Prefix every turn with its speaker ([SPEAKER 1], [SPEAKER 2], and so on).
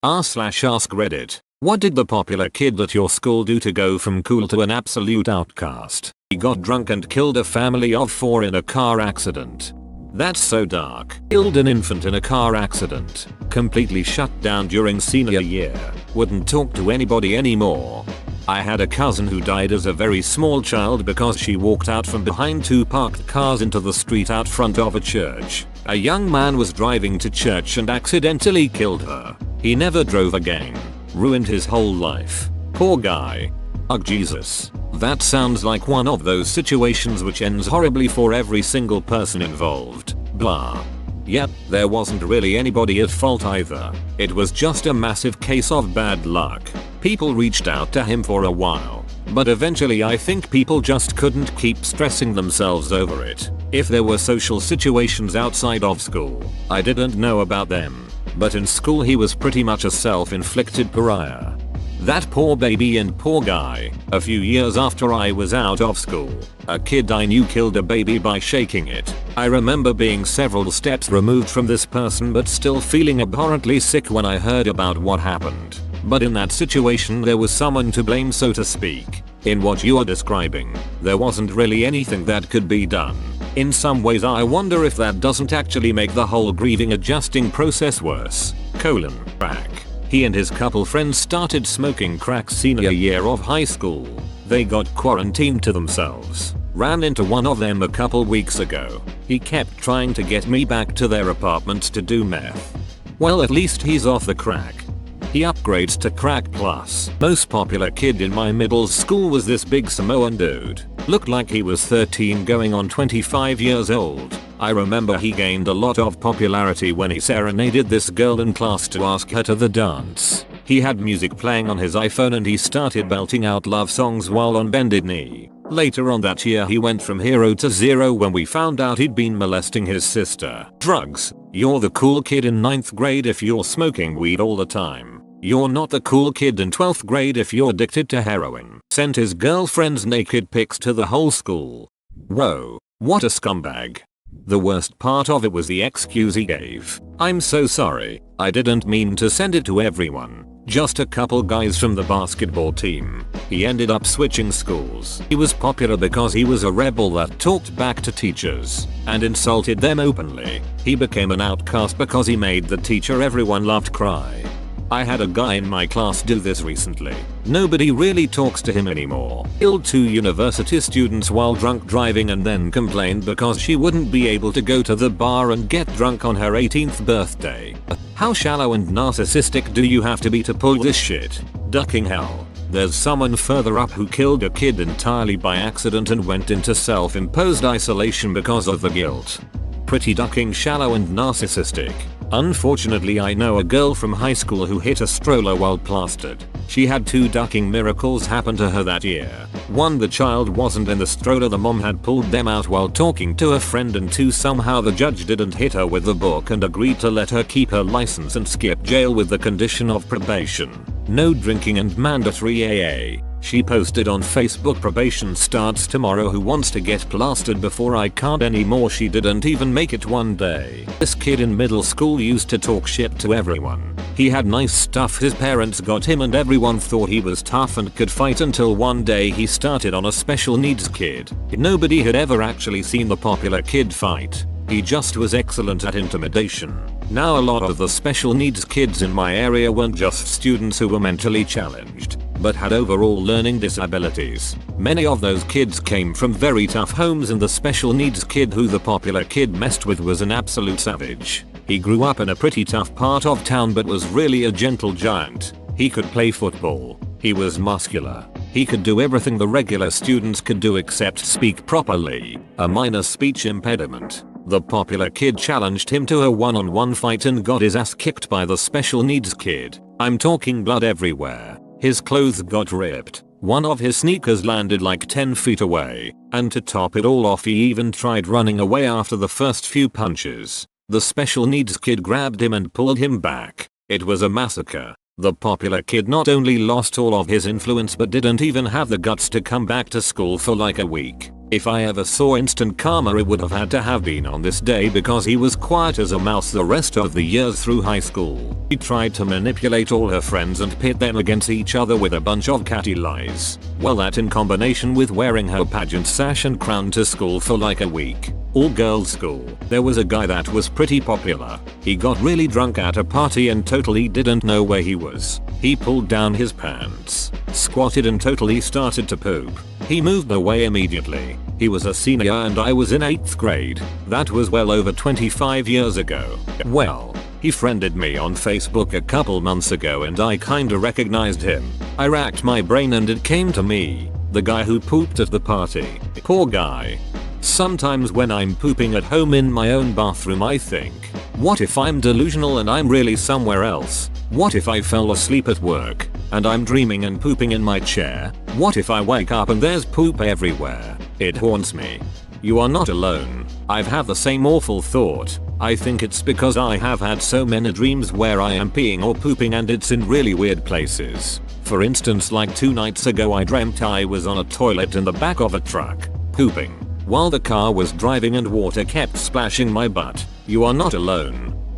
[SPEAKER 1] r/AskReddit. What did the popular kid at your school do to go from cool to an absolute outcast? He got drunk and killed a family of 4 in a car accident. That's so dark. Killed an infant in a car accident. Completely shut down during senior year. Wouldn't talk to anybody anymore. I had a cousin who died as a very small child because she walked out from behind 2 parked cars into the street out front of a church. A young man was driving to church and accidentally killed her. He never drove again. Ruined his whole life. Poor guy. Ugh, Jesus. That sounds like one of those situations which ends horribly for every single person involved. Blah. Yep, there wasn't really anybody at fault either. It was just a massive case of bad luck. People reached out to him for a while, but eventually I think people just couldn't keep stressing themselves over it. If there were social situations outside of school, I didn't know about them, but in school he was pretty much a self-inflicted pariah. That poor baby and poor guy. A few years after I was out of school, a kid I knew killed a baby by shaking it. I remember being several steps removed from this person but still feeling abhorrently sick when I heard about what happened. But in that situation there was someone to blame, so to speak. In what you are describing, there wasn't really anything that could be done. In some ways I wonder if that doesn't actually make the whole grieving adjusting process worse. Crack. He and his couple friends started smoking crack senior year of high school. They got quarantined to themselves. Ran into one of them a couple weeks ago. He kept trying to get me back to their apartment to do meth. Well, at least he's off the crack. He upgrades to crack plus. Most popular kid in my middle school was this big Samoan dude. Looked like he was 13 going on 25 years old. I remember he gained a lot of popularity when he serenaded this girl in class to ask her to the dance. He had music playing on his iPhone and he started belting out love songs while on bended knee. Later on that year he went from hero to zero when we found out he'd been molesting his sister. Drugs. You're the cool kid in 9th grade if you're smoking weed all the time. You're not the cool kid in 12th grade if you're addicted to heroin. Sent his girlfriend's naked pics to the whole school. Whoa, what a scumbag. The worst part of it was the excuse he gave. I'm so sorry, I didn't mean to send it to everyone. Just a couple guys from the basketball team. He ended up switching schools. He was popular because he was a rebel that talked back to teachers and insulted them openly. He became an outcast because he made the teacher everyone loved cry. I had a guy in my class do this recently. Nobody really talks to him anymore. Killed 2 university students while drunk driving and then complained because she wouldn't be able to go to the bar and get drunk on her 18th birthday. How shallow and narcissistic do you have to be to pull this shit? Ducking hell. There's someone further up who killed a kid entirely by accident and went into self-imposed isolation because of the guilt. Pretty ducking shallow and narcissistic. Unfortunately, I know a girl from high school who hit a stroller while plastered. She had 2 ducking miracles happen to her that year. 1, the child wasn't in the stroller, the mom had pulled them out while talking to a friend, and 2, somehow the judge didn't hit her with the book and agreed to let her keep her license and skip jail with the condition of probation. No drinking and mandatory AA. She posted on Facebook, probation starts tomorrow, who wants to get plastered before I can't anymore. She didn't even make it 1 day. This kid in middle school used to talk shit to everyone. He had nice stuff, his parents got him, and everyone thought he was tough and could fight until one day he started on a special needs kid. Nobody had ever actually seen the popular kid fight. He just was excellent at intimidation. Now a lot of the special needs kids in my area weren't just students who were mentally challenged, but had overall learning disabilities. Many of those kids came from very tough homes, and the special needs kid who the popular kid messed with was an absolute savage. He grew up in a pretty tough part of town but was really a gentle giant. He could play football. He was muscular. He could do everything the regular students could do except speak properly, a minor speech impediment. The popular kid challenged him to a one-on-one fight and got his ass kicked by the special needs kid. I'm talking blood everywhere. His clothes got ripped. One of his sneakers landed like 10 feet away. And to top it all off, he even tried running away after the first few punches. The special needs kid grabbed him and pulled him back. It was a massacre. The popular kid not only lost all of his influence but didn't even have the guts to come back to school for like a week. If I ever saw instant karma, it would have had to have been on this day because he was quiet as a mouse the rest of the years through high school. He tried to manipulate all her friends and pit them against each other with a bunch of catty lies. Well, that in combination with wearing her pageant sash and crown to school for like a week. All girls school. There was a guy that was pretty popular. He got really drunk at a party and totally didn't know where he was. He pulled down his pants, squatted and totally started to poop. He moved away immediately. He was a senior and I was in 8th grade. That was well over 25 years ago. Well, he friended me on Facebook a couple months ago and I kinda recognized him. I racked my brain and it came to me. The guy who pooped at the party. Poor guy. Sometimes when I'm pooping at home in my own bathroom I think, what if I'm delusional and I'm really somewhere else? What if I fell asleep at work and I'm dreaming and pooping in my chair? What if I wake up and there's poop everywhere? It haunts me. You are not alone. I've had the same awful thought. I think it's because I have had so many dreams where I am peeing or pooping and it's in really weird places. For instance, like 2 nights ago I dreamt I was on a toilet in the back of a truck, pooping, while the car was driving and water kept splashing my butt. You are not alone.